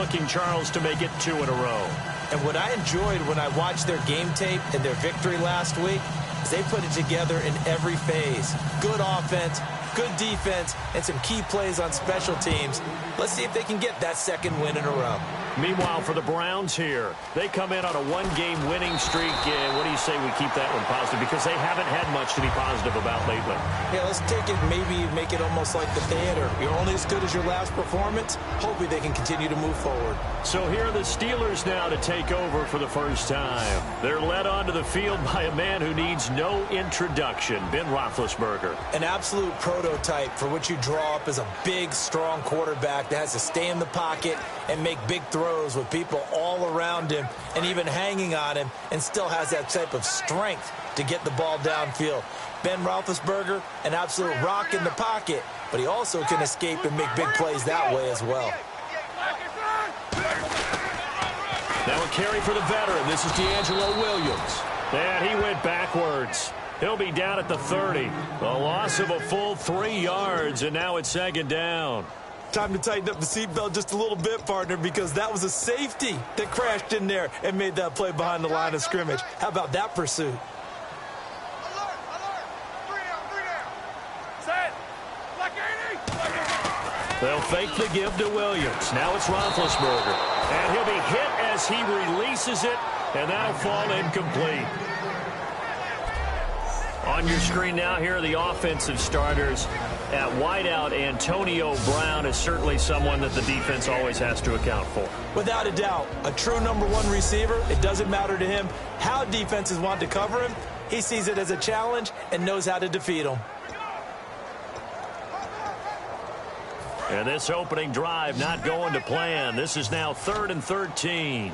looking, Charles, to make it 2 in a row. And what I enjoyed when I watched their game tape and their victory last week is they put it together in every phase. Good offense, good defense, and some key plays on special teams. Let's see if they can get that second win in a row. Meanwhile, for the Browns here, they come in on a one-game winning streak. And what do you say we keep that one positive? Because they haven't had much to be positive about lately. Yeah, let's take it, maybe make it almost like the theater. You're only as good as your last performance. Hopefully they can continue to move forward. So here are the Steelers now to take over for the first time. They're led onto the field by a man who needs no introduction, Ben Roethlisberger. An absolute prototype for what you draw up as a big, strong quarterback that has to stay in the pocket and make big throws with people all around him and even hanging on him, and still has that type of strength to get the ball downfield. Ben Roethlisberger, an absolute rock in the pocket, but he also can escape and make big plays that way as well. Now a carry for the veteran. This is D'Angelo Williams. And he went backwards. He'll be down at the 30. A loss of a full 3 yards, and now it's second down. Time to tighten up the seatbelt just a little bit, partner, because that was a safety that crashed in there and made that play behind the line of scrimmage. How about that pursuit? They'll fake the give to Williams. Now it's Roethlisberger. And he'll be hit as he releases it, and that'll fall incomplete. On your screen now, here are the offensive starters. At wideout, Antonio Brown is certainly someone that the defense always has to account for. Without a doubt, a true #1 receiver. It doesn't matter to him how defenses want to cover him. He sees it as a challenge and knows how to defeat them. And this opening drive not going to plan. This is now 3rd and 13.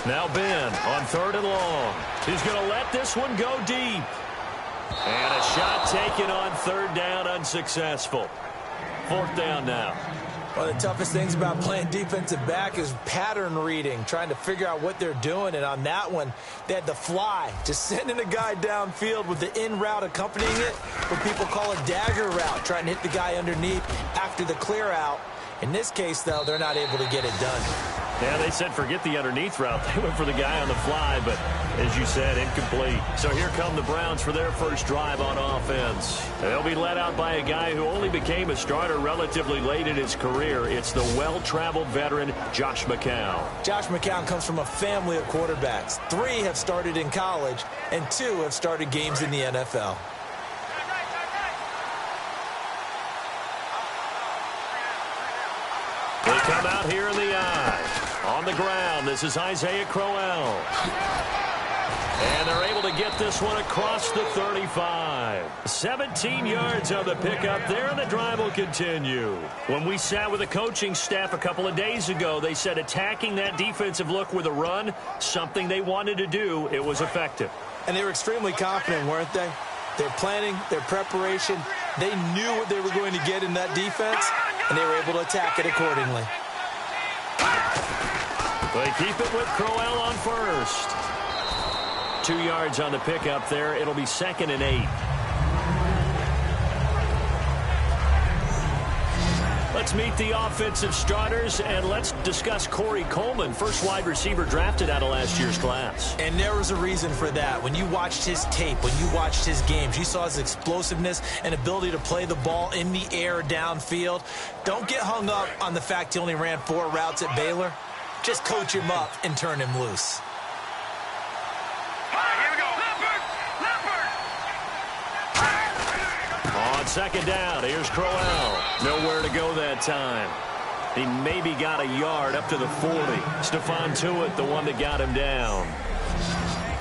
Now Ben on 3rd and long. He's going to let this one go deep. And a shot taken on 3rd down, unsuccessful. 4th down now. One of the toughest things about playing defensive back is pattern reading, trying to figure out what they're doing. And on that one, they had the fly, just sending a guy downfield with the in route accompanying it, what people call a dagger route, trying to hit the guy underneath after the clear out. In this case, though, they're not able to get it done. Yeah, they said forget the underneath route. They went for the guy on the fly, but as you said, incomplete. So here come the Browns for their first drive on offense. They'll be led out by a guy who only became a starter relatively late in his career. It's the well-traveled veteran, Josh McCown. Josh McCown comes from a family of quarterbacks. 3 have started in college, and 2 have started games in the NFL. They come out here in the eye. On the ground, this is Isaiah Crowell. And they're able to get this one across the 35. 17 yards on the pickup there, and the drive will continue. When we sat with the coaching staff a couple of days ago, they said attacking that defensive look with a run, something they wanted to do. It was effective. And they were extremely confident, weren't they? Their planning, their preparation, they knew what they were going to get in that defense, and they were able to attack it accordingly. They keep it with Crowell on first. 2 yards on the pickup there. It'll be 2nd and 8. Let's meet the offensive starters, and let's discuss Corey Coleman, first wide receiver drafted out of last year's class. And there was a reason for that. When you watched his tape, when you watched his games, you saw his explosiveness and ability to play the ball in the air downfield. Don't get hung up on the fact he only ran 4 routes at Baylor. Just coach him up and turn him loose. On 2nd down, here's Crowell. Nowhere to go that time. He maybe got a yard up to the 40. Stephon Tuitt, the one that got him down.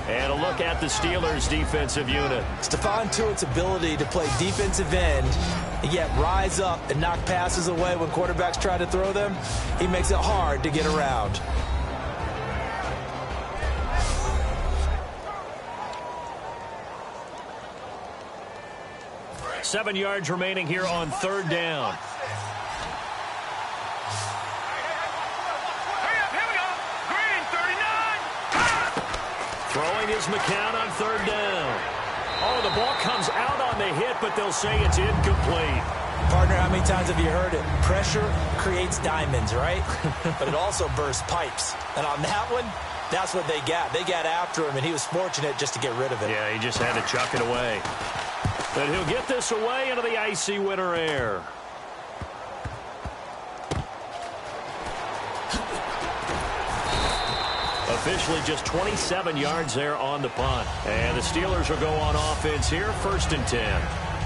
And a look at the Steelers' defensive unit. Stephon Tuitt's ability to play defensive end and yet rise up and knock passes away when quarterbacks try to throw them, he makes it hard to get around. Seven yards remaining here on 3rd down. Throwing is McCown on 3rd down. Oh, the ball comes out on the hit, but they'll say it's incomplete. Partner, how many times have you heard it? Pressure creates diamonds, right? But it also bursts pipes. And on that one, that's what they got. They got after him, and he was fortunate just to get rid of it. Yeah, he just had to chuck it away. And he'll get this away into the icy winter air. Officially just 27 yards there on the punt. And the Steelers will go on offense here, 1st and 10.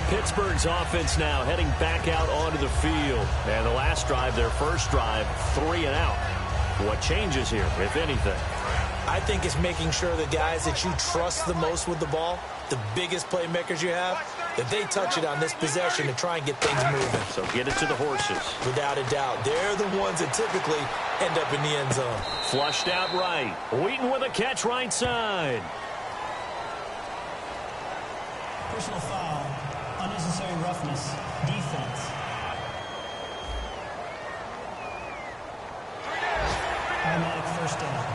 Pittsburgh's offense now heading back out onto the field. And the last drive, their first drive, 3 and out. What changes here, if anything? I think it's making sure the guys that you trust the most with the ball, the biggest playmakers you have, that they touch it on this possession to try and get things moving. So get it to the horses. Without a doubt. They're the ones that typically end up in the end zone. Flushed out right. Wheaton with a catch right side. Personal foul. Unnecessary roughness. Defense. Automatic first down.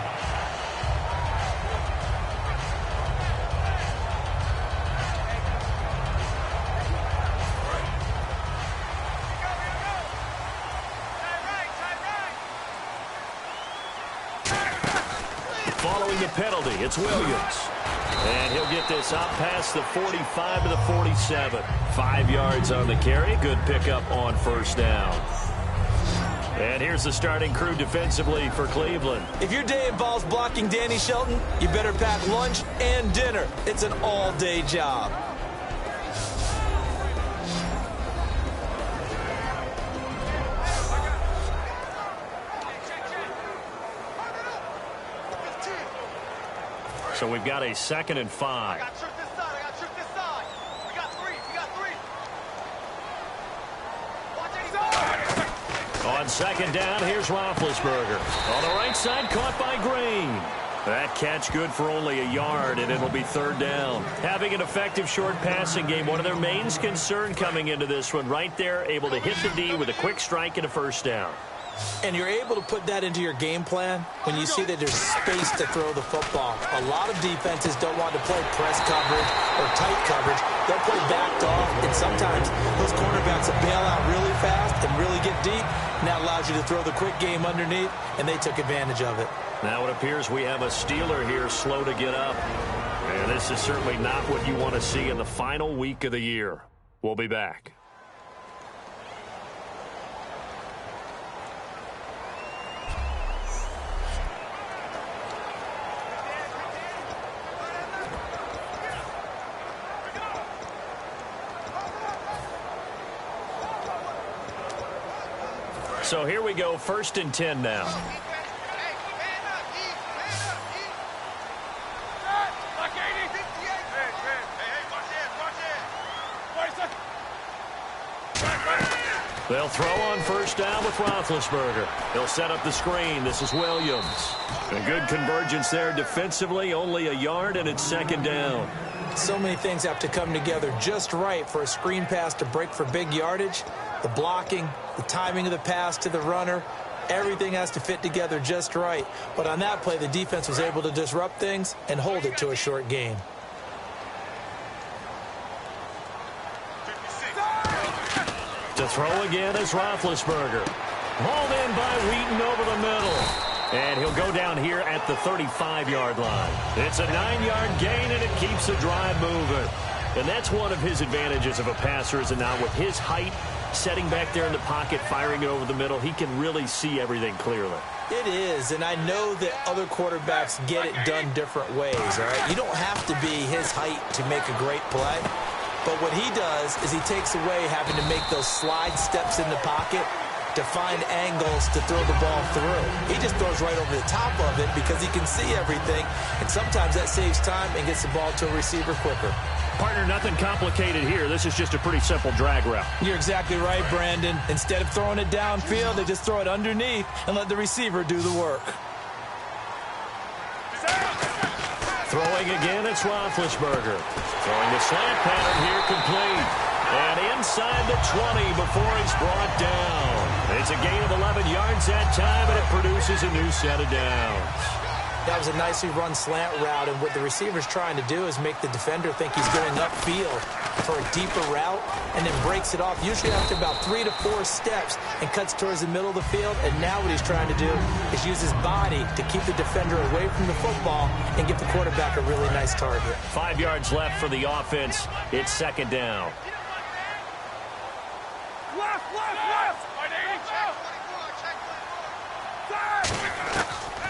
Following the penalty, it's Williams. And he'll get this out past the 45 to the 47. 5 yards on the carry. Good pickup on first down. And here's the starting crew defensively for Cleveland. If your day involves blocking Danny Shelton, you better pack lunch and dinner. It's an all-day job. So we've got a 2nd and 5. On 2nd down, here's Roethlisberger. On the right side, caught by Green. That catch good for only a yard, and it'll be 3rd down. Having an effective short passing game, one of their main concern coming into this one. Right there, able to hit the D with a quick strike and a 1st down. And you're able to put that into your game plan when you see that there's space to throw the football. A lot of defenses don't want to play press coverage or tight coverage. They'll play backed off, and sometimes those cornerbacks will bail out really fast and really get deep, and that allows you to throw the quick game underneath, and they took advantage of it. Now it appears we have a Steeler here slow to get up. And this is certainly not what you want to see in the final week of the year. We'll be back. So here we go, 1st and 10 now. They'll throw on 1st down with Roethlisberger. He'll set up the screen. This is Williams. A good convergence there defensively, only a yard, and it's 2nd down. So many things have to come together just right for a screen pass to break for big yardage. The blocking, the timing of the pass to the runner, everything has to fit together just right. But on that play, the defense was able to disrupt things and hold it to a short gain. To throw again is Roethlisberger. Hauled in by Wheaton over the middle. And he'll go down here at the 35-yard line. It's a 9-yard gain, and it keeps the drive moving. And that's one of his advantages of a passer, is now with his height, setting back there in the pocket, firing it over the middle, he can really see everything clearly. It is, and I know that other quarterbacks get it done different ways, all right? You don't have to be his height to make a great play. But what he does is he takes away having to make those slide steps in the pocket to find angles to throw the ball through. He just throws right over the top of it because he can see everything, and sometimes that saves time and gets the ball to a receiver quicker. Partner, nothing complicated here. This is just a pretty simple drag route. You're exactly right, Brandon. Instead of throwing it downfield, they just throw it underneath and let the receiver do the work. Throwing again, it's Roethlisberger. Throwing the slant pattern here complete. And inside the 20 before he's brought down. It's a gain of 11 yards that time, and it produces a new set of downs. That was a nicely run slant route, and what the receiver's trying to do is make the defender think he's going upfield for a deeper route, and then breaks it off, usually after about 3 to 4 steps, and cuts towards the middle of the field. And now what he's trying to do is use his body to keep the defender away from the football and give the quarterback a really nice target. 5 yards left for the offense. It's second down.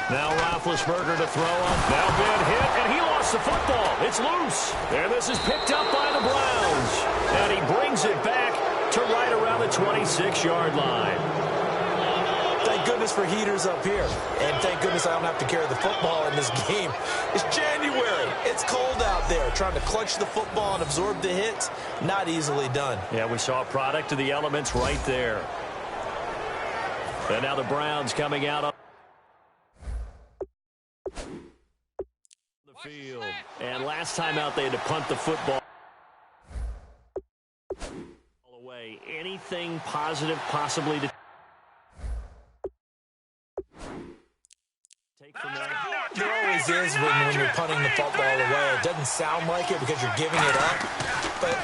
Now Roethlisberger to throw on. Now been hit, and he lost the football. It's loose. And this is picked up by the Browns. And he brings it back to right around the 26-yard line. Thank goodness for heaters up here. And thank goodness I don't have to carry the football in this game. It's January. It's cold out there. Trying to clutch the football and absorb the hits, not easily done. Yeah, we saw a product of the elements right there. And now the Browns coming out on the field. And last time out, they had to punt the football away. Anything positive possibly to take from that? There always is when you're punting the football away. It doesn't sound like it because you're giving it up, but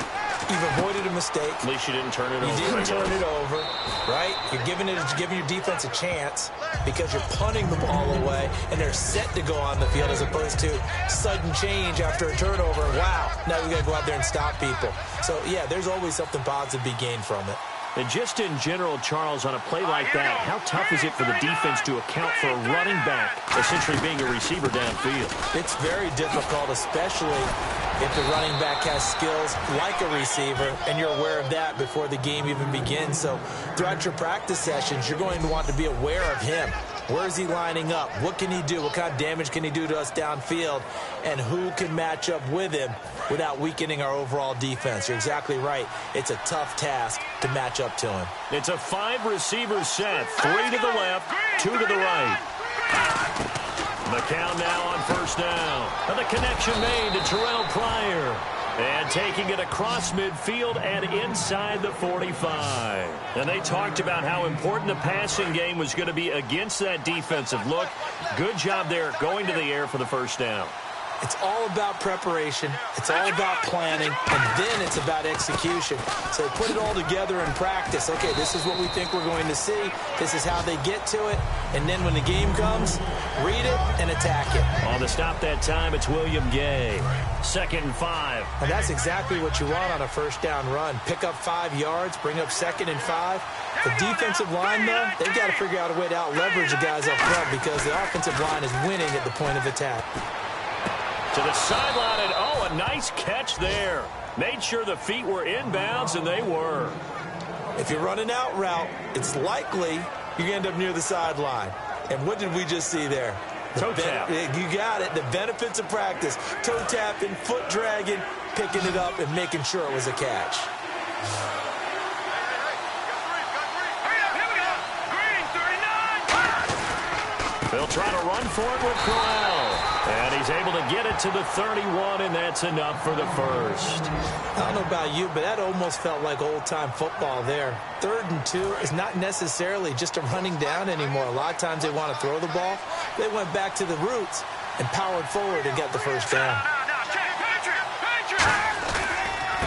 you've avoided a mistake. At least you didn't turn it over. You didn't turn it over, right? You're giving your defense a chance because you're punting the ball away, and they're set to go on the field as opposed to sudden change after a turnover. Wow, now we got to go out there and stop people. So, yeah, there's always something positive to be gained from it. And just in general, Charles, on a play like that, how tough is it for the defense to account for a running back essentially being a receiver downfield? It's very difficult, especially if the running back has skills like a receiver, and you're aware of that before the game even begins. So throughout your practice sessions, you're going to want to be aware of him. Where is he lining up? What can he do? What kind of damage can he do to us downfield? And who can match up with him without weakening our overall defense? You're exactly right. It's a tough task to match up to him. It's a 5-receiver set. 3 to the left, 2 to the right. McCown now on first down. And the connection made to Terrell Pryor. And taking it across midfield and inside the 45. And they talked about how important the passing game was going to be against that defensive look. Good job there going to the air for the first down. It's all about preparation. It's all about planning. And then it's about execution. So put it all together in practice. Okay, this is what we think we're going to see. This is how they get to it. And then when the game comes, read it and attack it. On the stop that time, it's William Gay. 2nd and 5. And that's exactly what you want on a first down run. Pick up 5 yards, bring up 2nd and 5. The defensive line, though, they've got to figure out a way to out-leverage the guys up front because the offensive line is winning at the point of attack. To the sideline, and oh, a nice catch there. Made sure the feet were inbounds, and they were. If you're running out route, it's likely you're going to end up near the sideline. And what did we just see there? Toe tap. You got it. The benefits of practice. Toe tapping, foot dragging, picking it up, and making sure it was a catch. They'll try to run for it with Crowell. And he's able to get it to the 31, and that's enough for the first. I don't know about you, but that almost felt like old-time football there. 3rd and 2 is not necessarily just a running down anymore. A lot of times they want to throw the ball. They went back to the roots and powered forward and got the first down.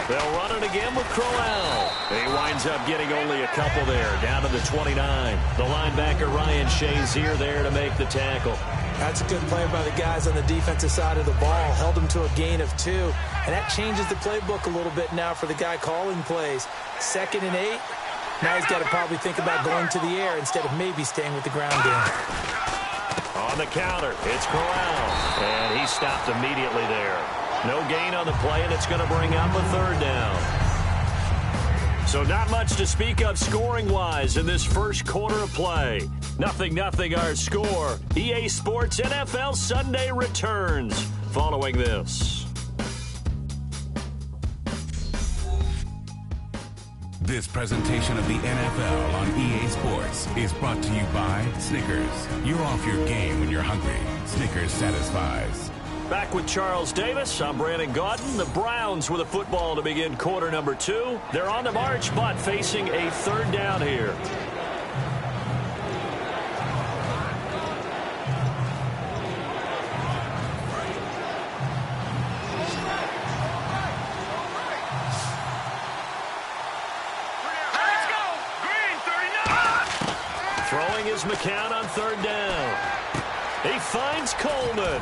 They'll run it again with Crowell. He winds up getting only a couple there, down to the 29. The linebacker, Ryan Shazier, there to make the tackle. That's a good play by the guys on the defensive side of the ball. Held them to a gain of 2. And that changes the playbook a little bit now for the guy calling plays. 2nd and 8. Now he's got to probably think about going to the air instead of maybe staying with the ground game. On the counter, it's Corral. And he stopped immediately there. No gain on the play, and it's going to bring up a 3rd down. So not much to speak of scoring-wise in this first quarter of play. 0-0 our score. EA Sports NFL Sunday returns following this. This presentation of the NFL on EA Sports is brought to you by Snickers. You're off your game when you're hungry. Snickers satisfies. Back with Charles Davis. I'm Brandon Gaudin. The Browns with a football to begin quarter number 2. They're on the march, but facing a 3rd down here. is McCown on third down. He finds Coleman.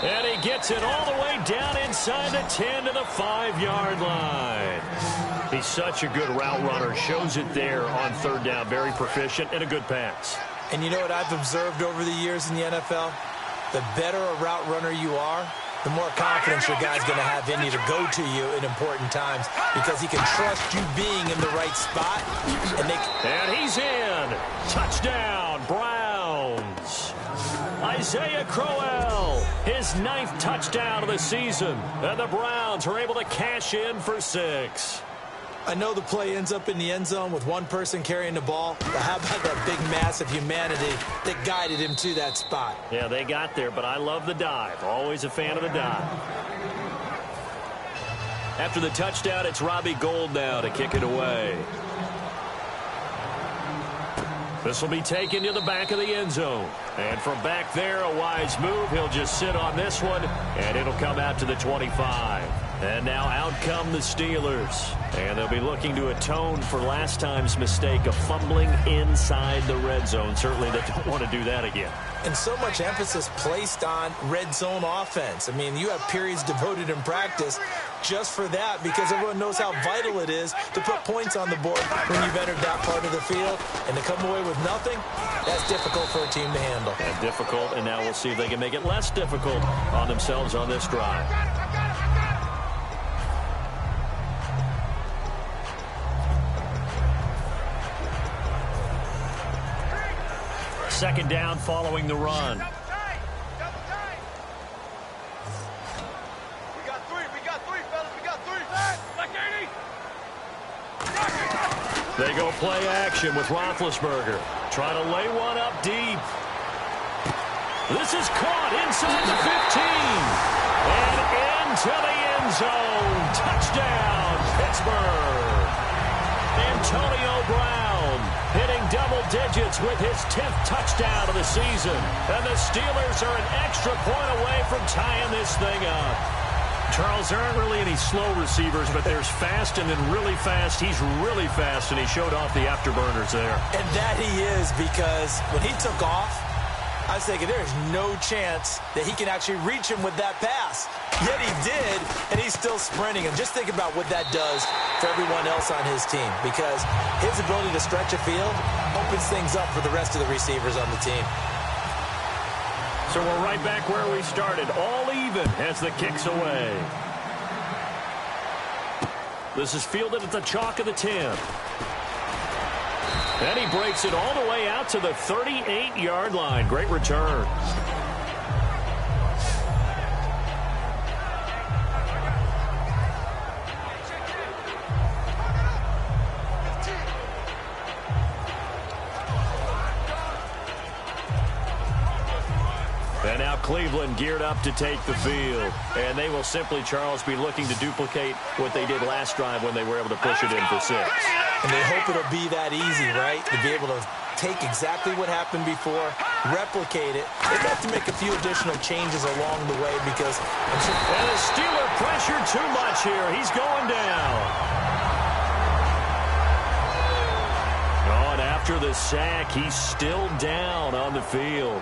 And he gets it all the way down inside the 10 to the 5-yard line. He's such a good route runner. Shows it there on third down. Very proficient and a good pass. And you know what I've observed over the years in the NFL? The better a route runner you are, the more confidence your guy's going to have in you to go to you in important times because he can trust you being in the right spot. And he's in. Touchdown, Browns. Isaiah Crowell, his 9th touchdown of the season. And the Browns are able to cash in for 6. I know the play ends up in the end zone with one person carrying the ball, but how about that big mass of humanity that guided him to that spot? Yeah, they got there, but I love the dive. Always a fan of the dive. After the touchdown, it's Robbie Gould now to kick it away. This will be taken to the back of the end zone. And from back there, a wise move. He'll just sit on this one, and it'll come out to the 25. And now out come the Steelers. And they'll be looking to atone for last time's mistake of fumbling inside the red zone. Certainly they don't want to do that again. And so much emphasis placed on red zone offense. I mean, you have periods devoted in practice just for that because everyone knows how vital it is to put points on the board when you've entered that part of the field. And to come away with nothing, that's difficult for a team to handle. And difficult, and now we'll see if they can make it less difficult on themselves on this drive. Second down following the run. We got three, fellas. We got three. Like 80. They go play action with Roethlisberger. Trying to lay one up deep. This is caught inside the 15. And into the end zone. Touchdown, Pittsburgh. Antonio Brown hitting double digits with his 10th touchdown of the season. And the Steelers are an extra point away from tying this thing up. Charles, there aren't really any slow receivers, but there's fast and then really fast. He's really fast, and he showed off the afterburners there. And that he is, because when he took off, I was thinking there's no chance that he can actually reach him with that pass. Yet he did, and he's still sprinting. And just think about what that does for everyone else on his team, because his ability to stretch a field opens things up for the rest of the receivers on the team. So we're right back where we started, all even as the kick's away. This is fielded at the chalk of the 10. And he breaks it all the way out to the 38-yard line. Great return. And now Cleveland geared up to take the field. And they will simply, Charles, be looking to duplicate what they did last drive when they were able to push it in for 6. And they hope it'll be that easy, right? To be able to take exactly what happened before, replicate it. They've got to make a few additional changes along the way because... And the Steeler pressure too much here. He's going down. Oh, and after the sack, he's still down on the field.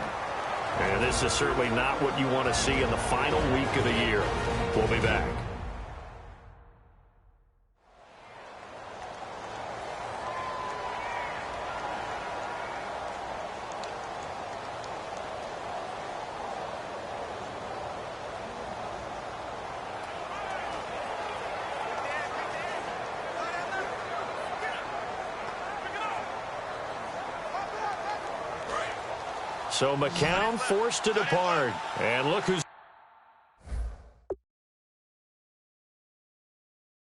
And this is certainly not what you want to see in the final week of the year. We'll be back. So McCown forced to depart. And look who's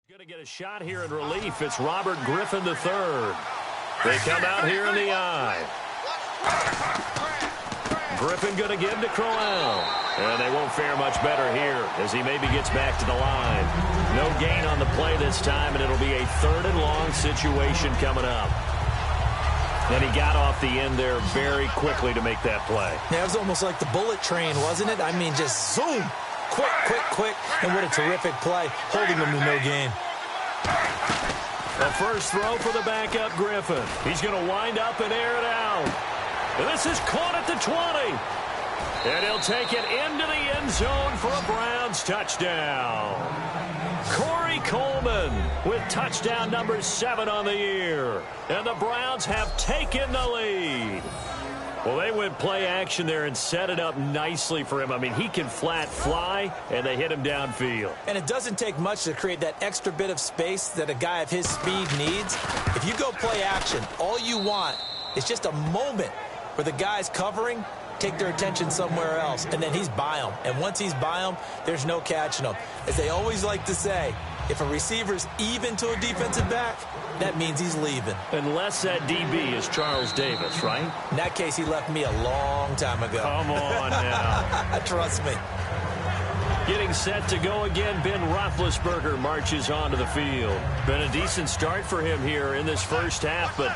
going to get a shot here in relief. It's Robert Griffin III. They come out here in the eye. Griffin going to give to Crowell. And they won't fare much better here as he maybe gets back to the line. No gain on the play this time, and it'll be a 3rd and long situation coming up. And he got off the end there very quickly to make that play. Yeah, it was almost like the bullet train, wasn't it? I mean, just zoom. Quick, quick, quick. And what a terrific play, holding them to no gain. The first throw for the backup Griffin. He's going to wind up and air it out. And this is caught at the 20. And he'll take it into the end zone for a Browns touchdown. Corey Coleman with touchdown number 7 on the year. And the Browns have taken the lead. Well, they went play action there and set it up nicely for him. I mean, he can flat fly, and they hit him downfield. And it doesn't take much to create that extra bit of space that a guy of his speed needs. If you go play action, all you want is just a moment where the guy's covering, take their attention somewhere else, and then he's by them. And once he's by them, there's no catching him. As they always like to say, if a receiver's even to a defensive back, that means he's leaving. Unless that DB is Charles Davis, right? In that case, he left me a long time ago. Come on now. Trust me. Getting set to go again, Ben Roethlisberger marches onto the field. Been a decent start for him here in this first half, but